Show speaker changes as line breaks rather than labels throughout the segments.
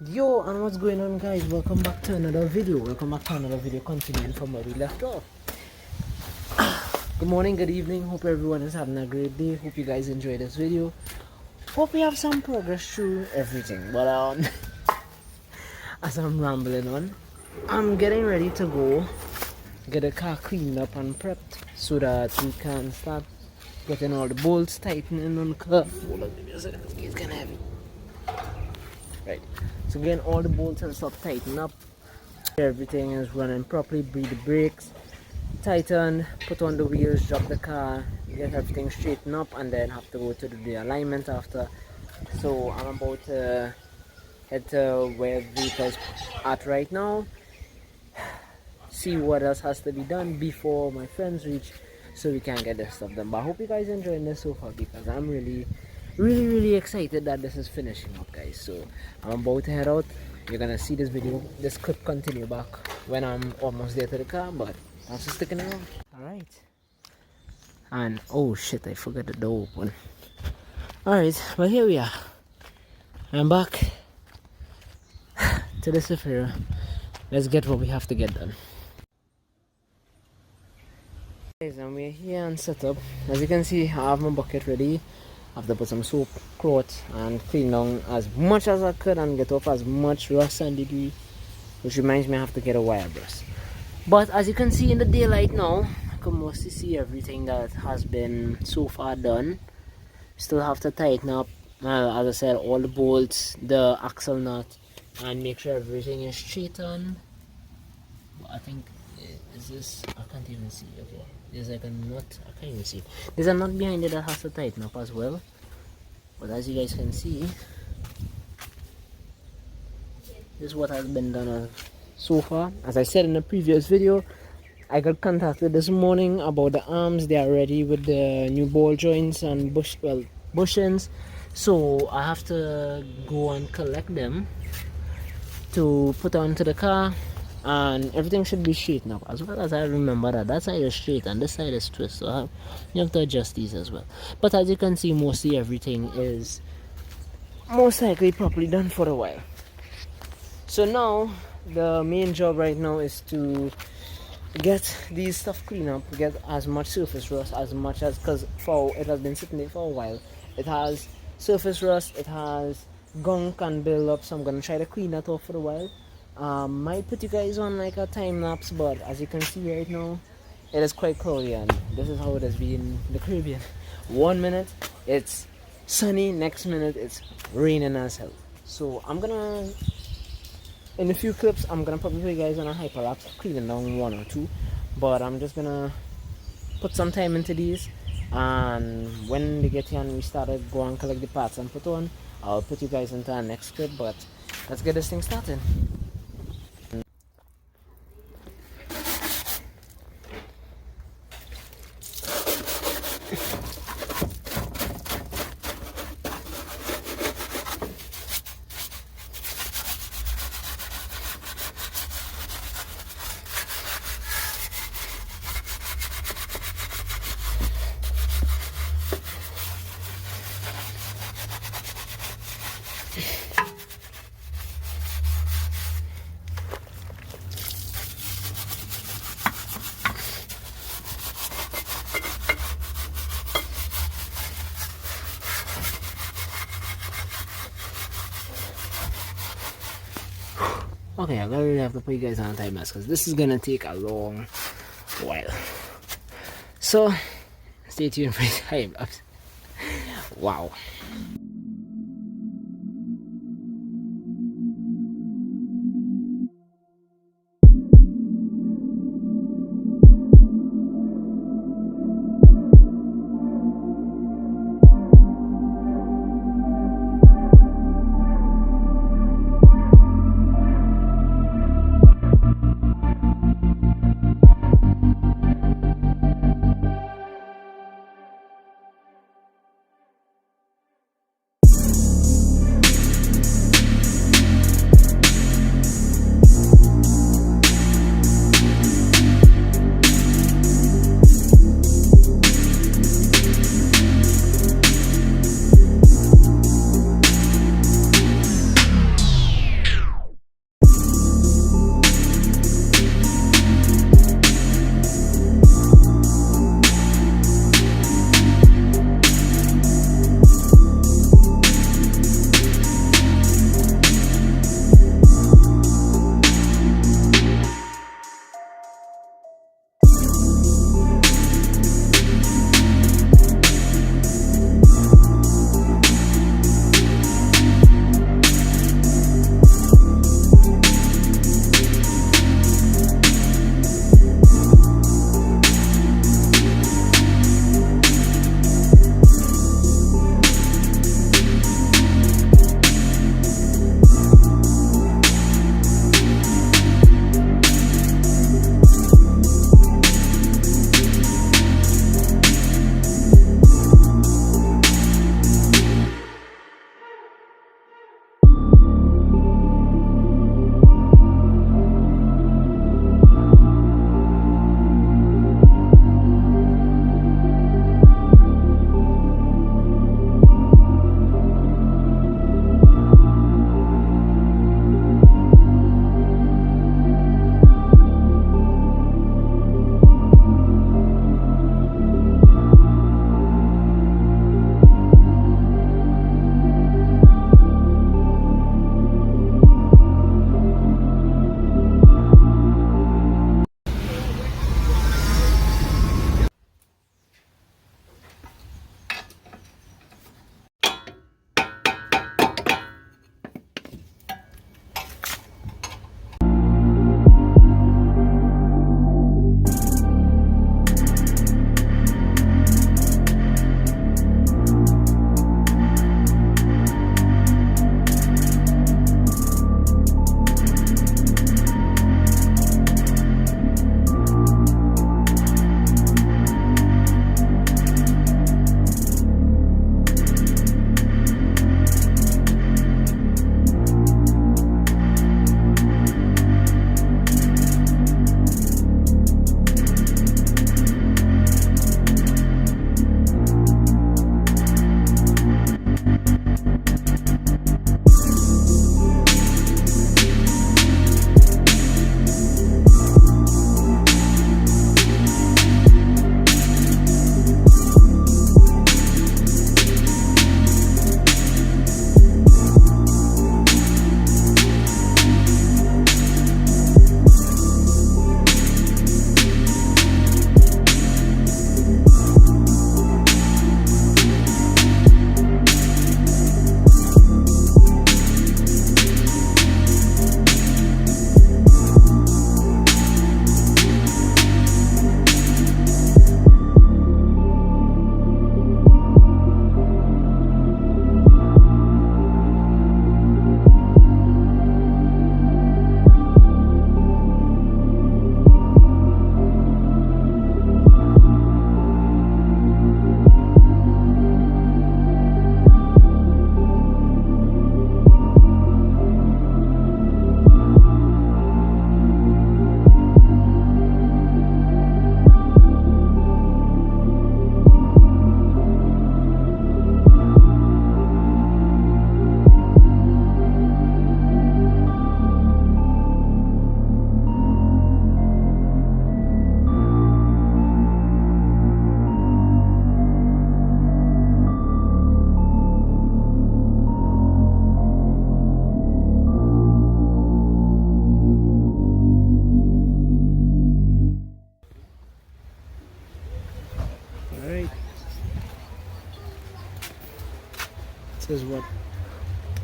Yo, and what's going on, guys? Welcome back to another video. Continuing from where we left off. Good morning, good evening. Hope everyone is having a great day. Hope you guys enjoy this video. Hope we have some progress through everything. But as I'm rambling on, I'm getting ready to go get the car cleaned up and prepped so that we can start getting all the bolts tightening on the car. Hold on, give me a second. It's kind of heavy. Right, so getting all the bolts and stuff tightened up, everything is running properly, breathe the brakes, tighten, put on the wheels, drop the car, get everything straightened up, and then have to go to the alignment after. So I'm about to head to where V.I.P.N is at right now, see what else has to be done before my friends reach so we can get this stuff done. But I hope you guys are enjoying this so far, because I'm really excited that this is finishing up, guys. So I'm about to head out. You're gonna see this clip continue back when I'm almost there to the car, but thanks for sticking around. Alright, and oh shit, I forgot the door open. Alright, well, here we are. I'm back to the cefiro. Let's get what we have to get done, guys. And we're here and set up. As you can see, I have my bucket ready. I have to put some soap, cloth, and clean down as much as I could and get off as much rust and debris, which reminds me I have to get a wire brush. But as you can see in the daylight now, I can mostly see everything that has been so far done. Still have to tighten up, as I said, all the bolts, the axle nut, and make sure everything is straight on. But I think, is this, I can't even see. Okay, there's like a nut, I can't even see. There's a nut behind it that has to tighten up as well. But as you guys can see, this is what has been done so far. As I said in the previous video, I got contacted this morning about the arms. They are ready with the new ball joints and bushings. So I have to go and collect them to put onto the car, and everything should be straight now. As well as I remember that side is straight and this side is twist, so you have to adjust these as well. But as you can see, mostly everything is most likely properly done for a while. So now the main job right now is to get these stuff cleaned up, get as much surface rust as much as, because it has been sitting there for a while. It has surface rust, it has gunk and build up, so I'm gonna try to clean that off for a while. Might put you guys on like a time lapse, but as you can see right now, it is quite cloudy, and this is how it has been in the Caribbean. 1 minute it's sunny, next minute it's raining as hell. So I'm gonna, in a few clips, I'm gonna probably put you guys on a hyperlapse cleaning down one or two, but I'm just gonna put some time into these, and when they get here and we started go and collect the parts and put on, I'll put you guys into our next clip. But let's get this thing started. Okay, I really have to put you guys on a time lapse because this is gonna take a long while. So stay tuned for the time lapse. Wow.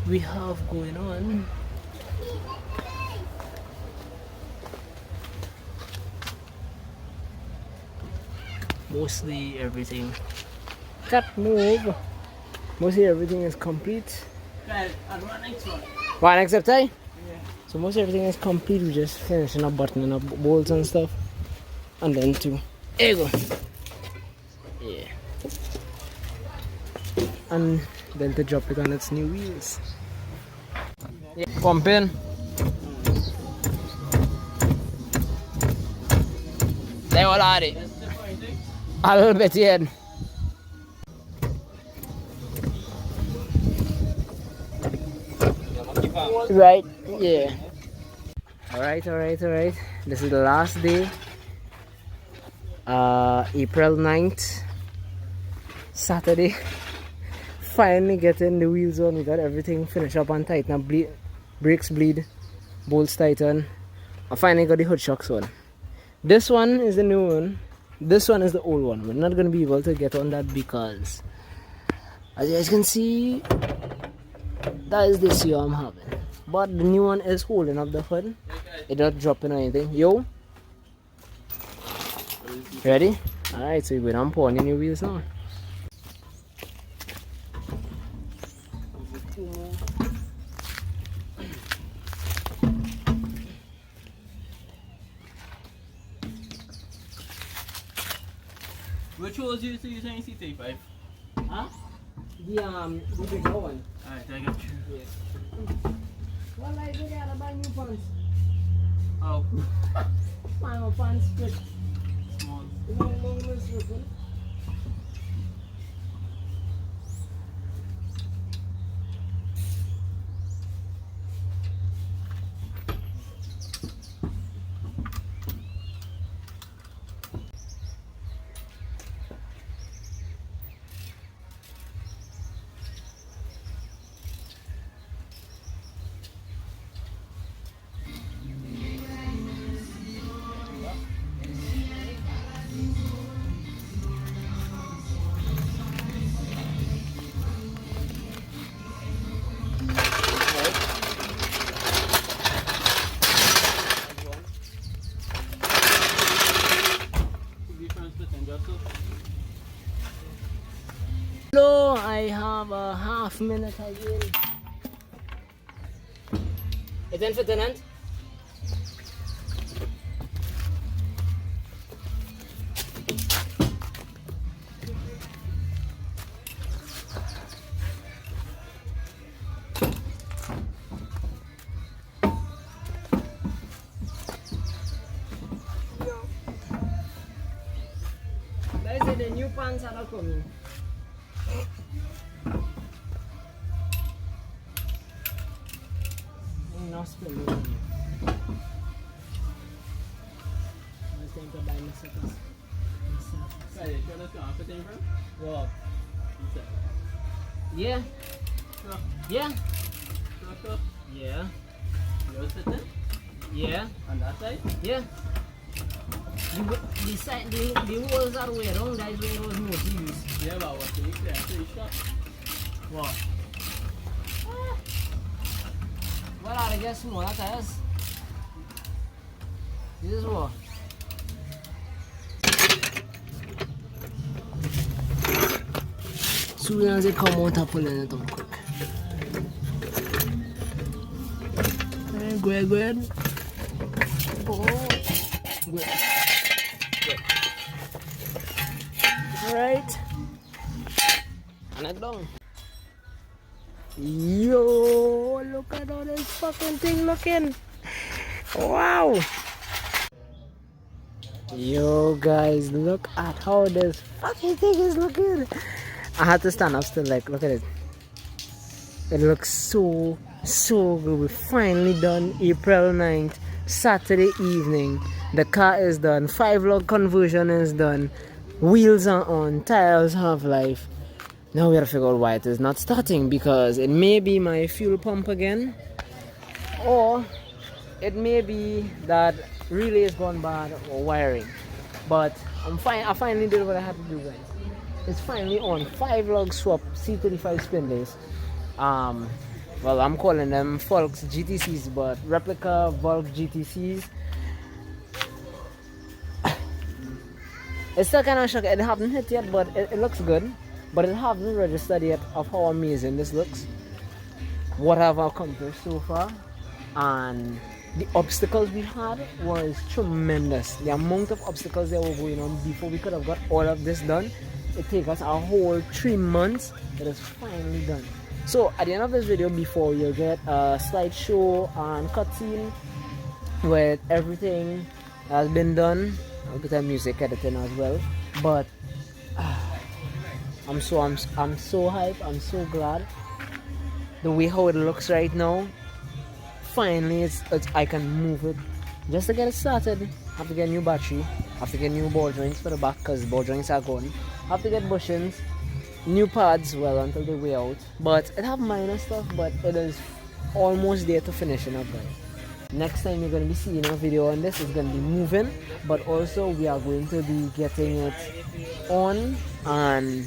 we have going on. Mostly everything. Cut move. Mostly everything is complete. One except I? Yeah. So most everything is complete. We just finishing up buttoning up bolts and stuff. And then there you go. Yeah. And then to drop it on its new wheels. Yeah. Pump in. They all are it. A little bit, yeah. Right, yeah. Alright. This is the last day. April 9th. Saturday. Finally getting the wheels on. We got everything finished up and tighten up. Brakes bleed. Bolts tighten. I finally got the hood shocks on. This one is the new one. This one is the old one. We're not going to be able to get on that because, as you guys can see, that is the issue I'm having. But the new one is holding up the hood. It's not dropping or anything. Yo! Ready? Alright, so we're going to pour on the new wheels now.
Which was you saying C35?
Huh? The bigger one.
Alright, I got you.
Yeah. Well, I did have to buy new pants.
Oh.
My pants fit.
Small.
Hello, I have a half minute again. It's in for tenant. Guys, the new pants are coming. No spilling. It's time to buy my suckers.
Right, you sure that's going to fit in, bro?
What?
You said.
Yeah.
Sure.
Yeah.
Sure.
Yeah.
Yours fit in?
Yeah.
On that side?
Yeah. The side, the walls are way wrong. That is where it was most used.
Yeah, but what do you say? Pretty short.
What? What are they just smaller tires? This is what? Soon as they come out, I'm pulling it up quick. Go ahead. Oh, good. Alright. And it down. Yo, look at all this fucking thing looking. Wow. Yo guys, look at how this fucking thing is looking. I had to stand up still, like, look at it. It looks so good. We finally done April 9th, Saturday evening. The car is done, 5-log conversion is done, wheels are on, tires have life. Now we gotta figure out why it is not starting, because it may be my fuel pump again, or it may be that relay is gone bad or wiring. But I'm fine. I finally did what I had to do, guys. It's finally on. 5-log swap C35 spindles. Well, I'm calling them Volks GTCs, but replica Volks GTCs. It's still kind of shocking. It haven't hit yet, but it looks good. But it haven't registered yet of how amazing this looks. What I've accomplished so far, and the obstacles we had was tremendous. The amount of obstacles that were going on before we could have got all of this done. It took us a whole 3 months. It is finally done. So at the end of this video, before you'll get a slideshow and cutscene with everything that has been done. I'll get a music editing as well. But I'm so hyped. I'm so glad the way how it looks right now. Finally, it's I can move it. Just to get it started, have to get a new battery, have to get new ball joints for the back because ball joints are gone. Have to get bushings, new pads, well, until they wear out. But it have minor stuff, but it is almost there to finishing up, guys. Next time you're going to be seeing a video on this, it's going to be moving, but also we are going to be getting it on and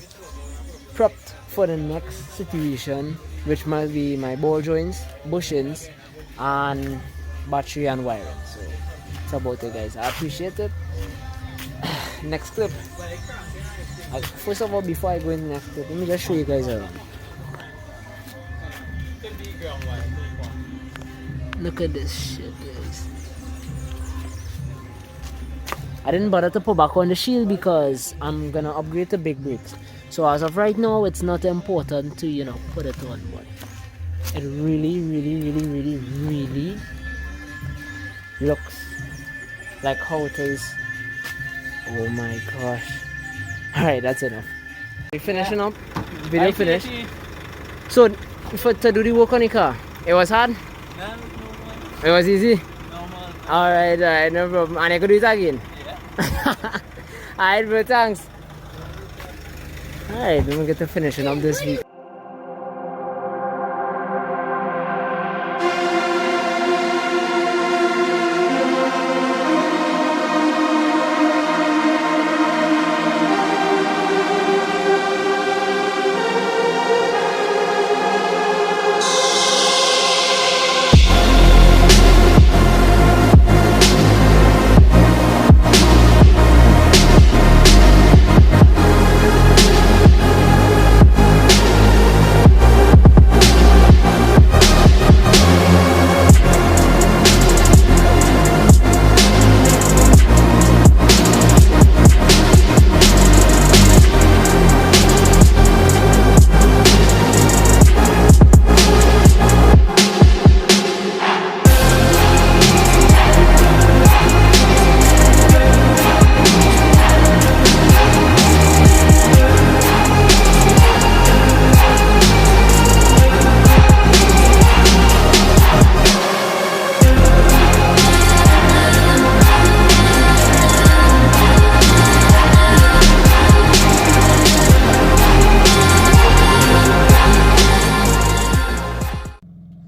prepped for the next situation, which might be my ball joints, bushings, and battery and wiring. So it's about it, guys. I appreciate it. Next clip. First of all, before I go into the next clip, let me just show you guys around. Look at this shit, guys. I didn't bother to put back on the shield because I'm gonna upgrade to big brakes. So as of right now, it's not important to, you know, put it on, but it really looks like how it is. Oh my gosh. Alright, that's enough. We're finishing up. Video finished. So, to do the work on the car, it was hard? It was easy? Alright, no problem. And I could do it again? Yeah. Alright, bro, thanks. Alright, then we get to finishing up this week.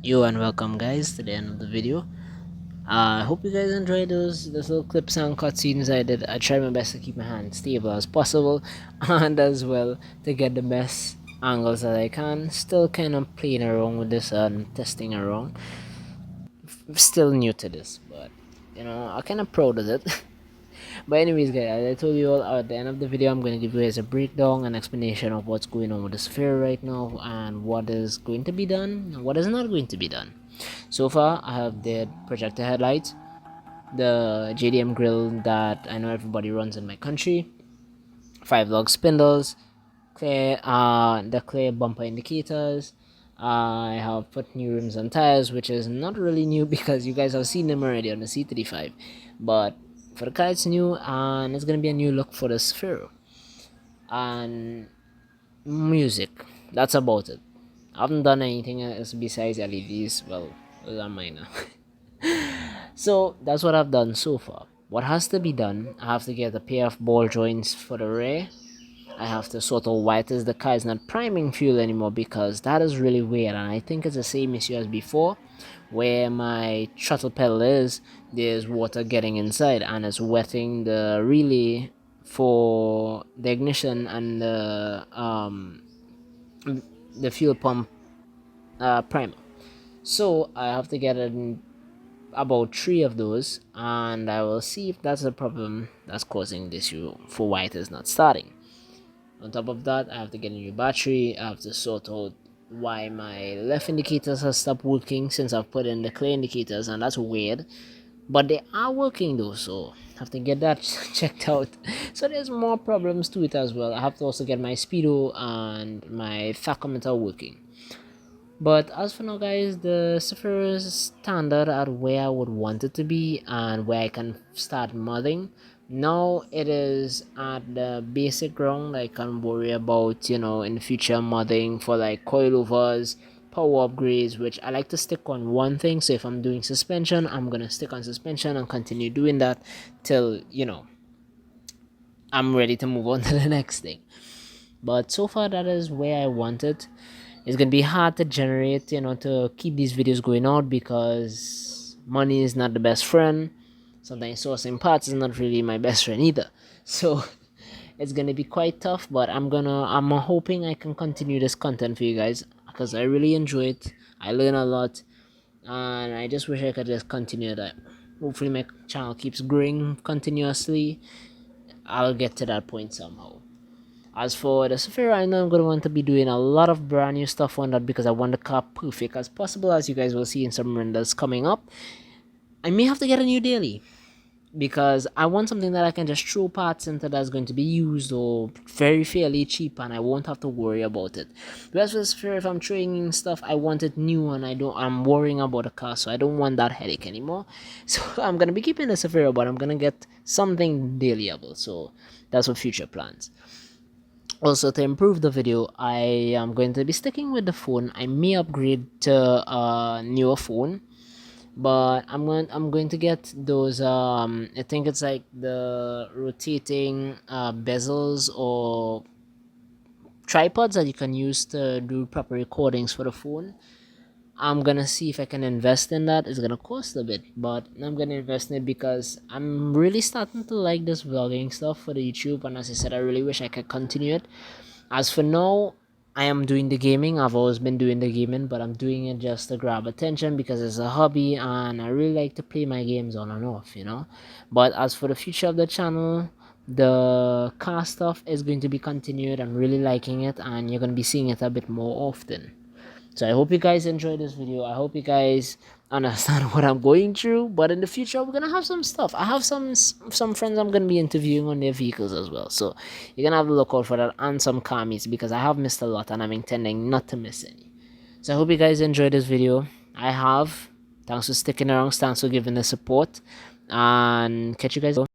Yo, and welcome guys to the end of the video. I hope you guys enjoyed those little clips and cutscenes I did. I tried my best to keep my hand stable as possible and as well to get the best angles that I can. Still kind of playing around with this and testing around. Still new to this, but you know, I'm kind of proud of it. But anyways, guys, as I told you all at the end of the video, I'm going to give you guys a breakdown and explanation of what's going on with the sphere right now and what is going to be done and what is not going to be done. So far, I have the projector headlights, the JDM grill that I know everybody runs in my country, 5 log spindles, the clear bumper indicators. I have put new rims and tires, which is not really new because you guys have seen them already on the C35, but for the car it's new and it's gonna be a new look for the cefiro. And music, that's about it. I haven't done anything else besides LEDs. Well, those are minor. So that's what I've done so far. What has to be done, I have to get a pair of ball joints for the rear. I have to sort of why the car is not priming fuel anymore, because that is really weird, and I think it's the same issue as before, where my throttle pedal is, there's water getting inside and it's wetting the relay for the ignition and the fuel pump primer. So I have to get in about 3 of those, and I will see if that's the problem that's causing this issue for why it is not starting. On top of that, I have to get a new battery. I have to sort out why my left indicators have stopped working since I've put in the clear indicators, and that's weird. But they are working though, so I have to get that checked out. So there's more problems to it as well. I have to also get my speedo and my tachometer working. But as for now, guys, the cefiro is standard at where I would want it to be and where I can start modding. Now it is at the basic ground. I can worry about, in the future modding for like coilovers, power upgrades, which I like to stick on one thing. So if I'm doing suspension, I'm gonna stick on suspension and continue doing that till, I'm ready to move on to the next thing. But so far, that is where I want it. It's gonna be hard to generate, to keep these videos going out because money is not the best friend. Sometimes sourcing parts is not really my best friend either. So it's gonna be quite tough, but I'm hoping I can continue this content for you guys because I really enjoy it. I learn a lot, and I just wish I could just continue that. Hopefully my channel keeps growing continuously. I'll get to that point somehow. As for the cefiro, I know I'm going to want to be doing a lot of brand new stuff on that because I want the car perfect as possible, as you guys will see in some renders coming up. I may have to get a new daily because I want something that I can just throw parts into that's going to be used or very fairly cheap, and I won't have to worry about it. Whereas for the cefiro, if I'm trading stuff, I want it new and I'm worrying about the car, so I don't want that headache anymore. So I'm going to be keeping the cefiro, but I'm going to get something dailyable, so that's for future plans. Also, to improve the video, I am going to be sticking with the phone. I may upgrade to a newer phone, but I'm going to get those I think it's like the rotating bezels or tripods that you can use to do proper recordings for the phone. I'm gonna see if I can invest in that. It's gonna cost a bit, but I'm gonna invest in it because I'm really starting to like this vlogging stuff for the YouTube, and as I said, I really wish I could continue it. As for now, I am doing the gaming. I've always been doing the gaming, but I'm doing it just to grab attention because it's a hobby and I really like to play my games on and off. But as for the future of the channel, the car stuff is going to be continued. I'm really liking it, and you're going to be seeing it a bit more often. So I hope you guys enjoyed this video. I hope you guys understand what I'm going through. But in the future, we're gonna have some stuff. I have some friends I'm gonna be interviewing on their vehicles as well. So you're gonna have to look out for that and some car meets because I have missed a lot and I'm intending not to miss any. So I hope you guys enjoyed this video. I have. Thanks for sticking around. Thanks for giving the support. And catch you guys.